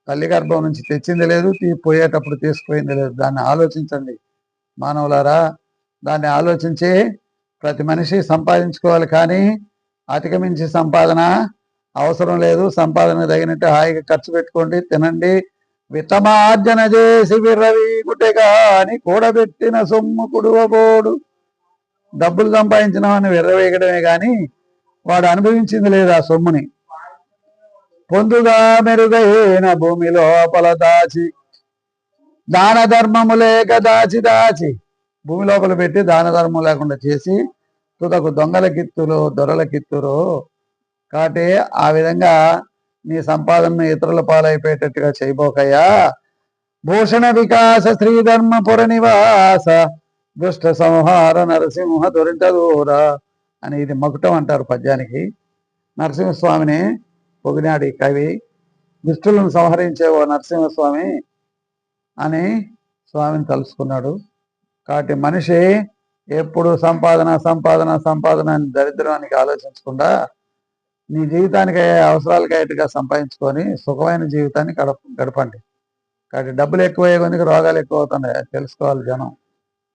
తల్లి గర్భం నుంచి తెచ్చింది లేదు, పోయేటప్పుడు తీసుకుపోయింది లేదు. దాన్ని ఆలోచించండి మానవులారా. దాన్ని ఆలోచించి ప్రతి మనిషి సంపాదించుకోవాలి, కానీ అధిగమించి సంపాదన అవసరం లేదు. సంపాదన తగినట్టు హాయిగా ఖర్చు పెట్టుకోండి, తినండి. విత్తమార్జన చేసి విర్రవీగుటెగా అని కూడబెట్టిన సొమ్ము కుడువబోడు. డబ్బులు సంపాదించినామని విర్రవేయడమే కానీ వాడు అనుభవించింది లేదు ఆ సొమ్ముని. పొందుగా మెరుగైన భూమి లోపల దాచి దాన ధర్మము లేక దాచి భూమి లోపల పెట్టి దాన ధర్మం లేకుండా చేసి తుదకు దొంగల కిత్తురు దొరల కిత్తురు. కాబట్టి ఆ విధంగా నీ సంపాదనను ఇతరుల పాలైపోయేటట్టుగా చేయబోకయ్యా. భూషణ వికాస శ్రీధర్మపుర నివాస దుష్ట సంహార నరసింహ దొరింట దూర అని ఇది మకుటం అంటారు పద్యానికి. నరసింహస్వామిని పొగినాడు ఈ కవి. దుష్టులను సంహరించే ఓ నరసింహస్వామి అని స్వామిని తలుసుకున్నాడు. కాబట్టి మనిషి ఎప్పుడు సంపాదన సంపాదన సంపాదన అని దరిద్రానికి ఆలోచించకుండా నీ జీవితానికి అవసరాలకి అయ్యేట్టుగా సంపాదించుకొని సుఖమైన జీవితాన్ని గడపండి. కాబట్టి డబ్బులు ఎక్కువయ్యే కొద్దిగా రోగాలు ఎక్కువ అవుతున్నాయి, తెలుసుకోవాలి జనం.